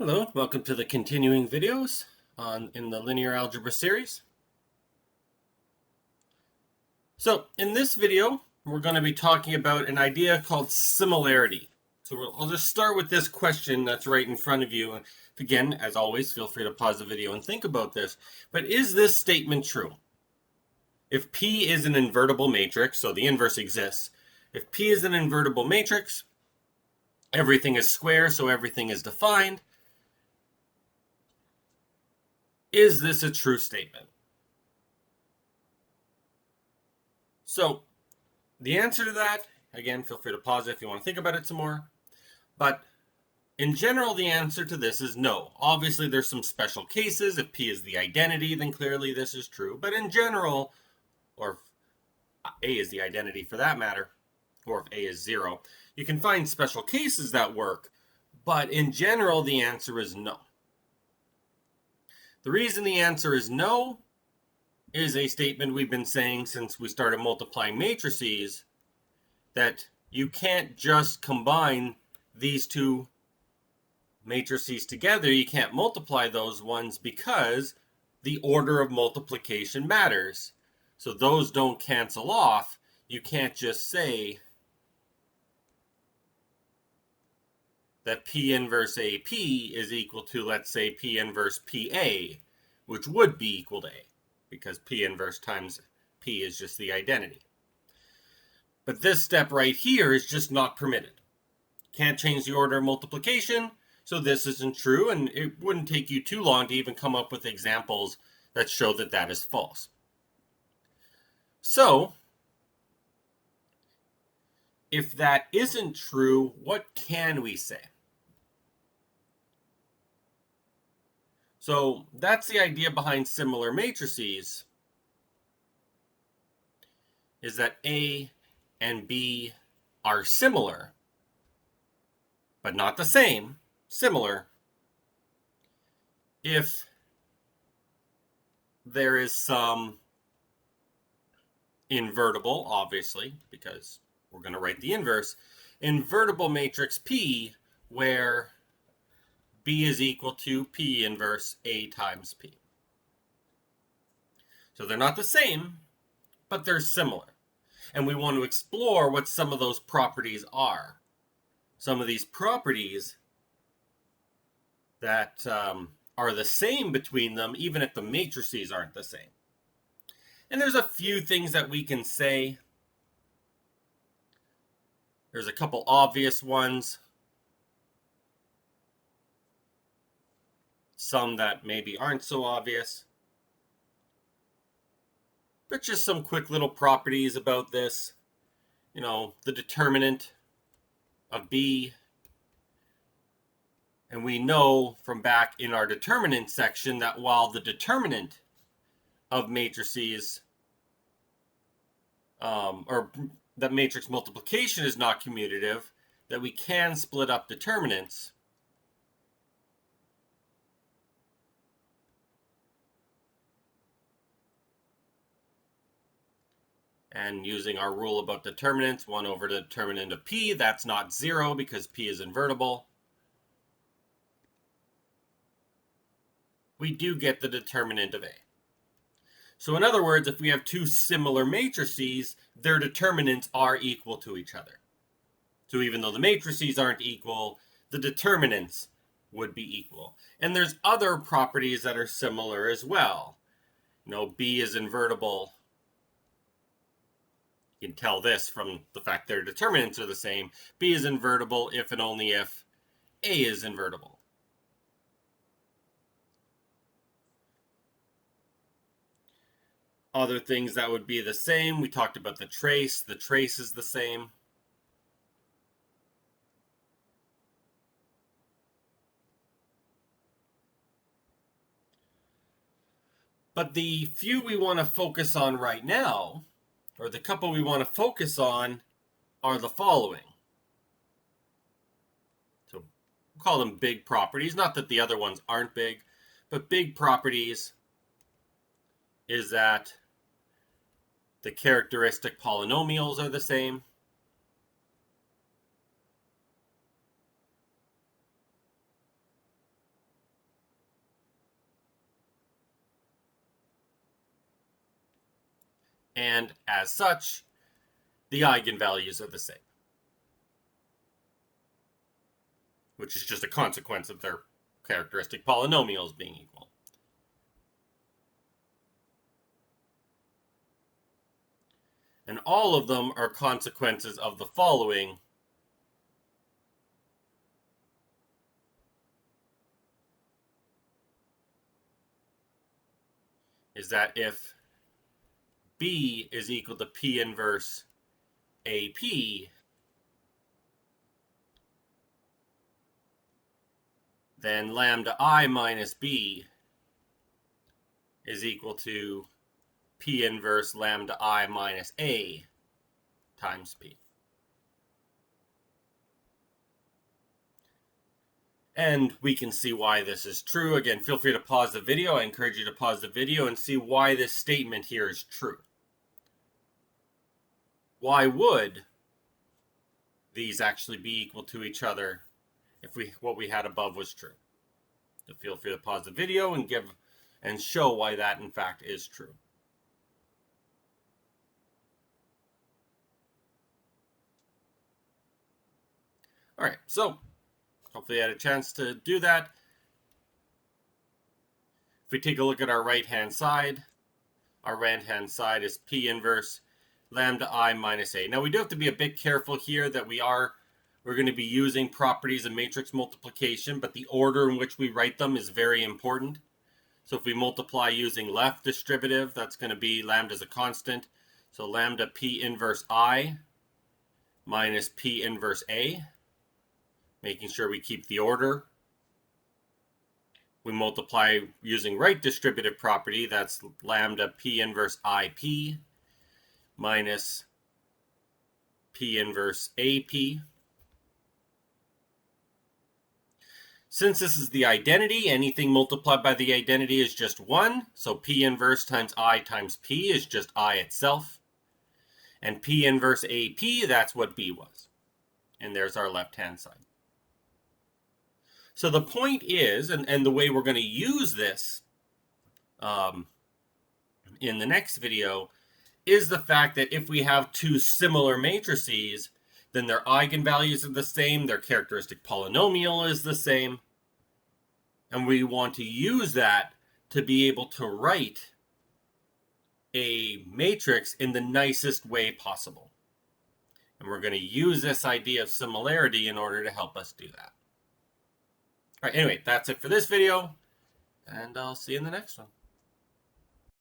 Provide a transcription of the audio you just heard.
Hello, welcome to the continuing videos in the linear algebra series. So in this video, we're going to be talking about an idea called similarity. So I'll just start with this question that's right in front of you. Again, as always, feel free to pause the video and think about this. But is this statement true? If P is an invertible matrix, so the inverse exists. If P is an invertible matrix, everything is square, so everything is defined. Is this a true statement? So the answer to that, again, feel free to pause it if you want to think about it some more. But in general, the answer to this is no. Obviously, there's some special cases. If P is the identity, then clearly this is true. But in general, or if A is the identity for that matter, or if A is 0, you can find special cases that work. But in general, the answer is no. The reason the answer is no is a statement we've been saying since we started multiplying matrices, that you can't just combine these two matrices together. You can't multiply those ones because the order of multiplication matters. So those don't cancel off. You can't just say that P inverse AP is equal to, let's say, P inverse PA, which would be equal to A, because P inverse times P is just the identity. But this step right here is just not permitted. Can't change the order of multiplication, so this isn't true, and it wouldn't take you too long to even come up with examples that show that that is false. So, if that isn't true, what can we say? So that's the idea behind similar matrices, is that A and B are similar, but not the same, similar, if there is some invertible, obviously, because we're going to write the inverse, invertible matrix P where B is equal to P inverse A times P. So they're not the same, but they're similar. And we want to explore what some of those properties are. Some of these properties that are the same between them, even if the matrices aren't the same. And there's a few things that we can say. There's a couple obvious ones. Some that maybe aren't so obvious. But just some quick little properties about this. You know, the determinant of B. And we know from back in our determinant section that while the determinant of matrices, or that matrix multiplication is not commutative, that we can split up determinants. And using our rule about determinants, 1 over the determinant of P, that's not 0 because P is invertible. We do get the determinant of A. So in other words, if we have two similar matrices, their determinants are equal to each other. So even though the matrices aren't equal, the determinants would be equal. And there's other properties that are similar as well. You know, B is invertible. You can tell this from the fact their determinants are the same. B is invertible if and only if A is invertible. Other things that would be the same, we talked about the trace. The trace is the same. But the few we want to focus on right now, or the couple we want to focus on, are the following. So we'll call them big properties. Not that the other ones aren't big, but big properties is that the characteristic polynomials are the same. And as such, the eigenvalues are the same, which is just a consequence of their characteristic polynomials being equal. And all of them are consequences of the following. Is that if B is equal to P inverse AP, then lambda I minus B is equal to P inverse lambda I minus A times P. And we can see why this is true. Again, feel free to pause the video. I encourage you to pause the video and see why this statement here is true. Why would these actually be equal to each other if what we had above was true? So feel free to pause the video and show why that in fact is true. All right, so hopefully you had a chance to do that. If we take a look at our right-hand side, our right-hand side is P inverse lambda I minus A. Now we do have to be a bit careful here that we're going to be using properties of matrix multiplication, but the order in which we write them is very important. So if we multiply using left distributive, that's going to be lambda as a constant. So lambda P inverse I minus P inverse A, making sure we keep the order. We multiply using right distributive property, that's lambda P inverse IP minus P inverse AP. Since this is the identity, anything multiplied by the identity is just 1. So P inverse times I times P is just I itself. And P inverse AP, that's what B was. And there's our left-hand side. So the point is, and the way we're going to use this in the next video, is the fact that if we have two similar matrices, then their eigenvalues are the same, their characteristic polynomial is the same, and we want to use that to be able to write a matrix in the nicest way possible. And we're going to use this idea of similarity in order to help us do that. All right, anyway, that's it for this video, and I'll see you in the next one.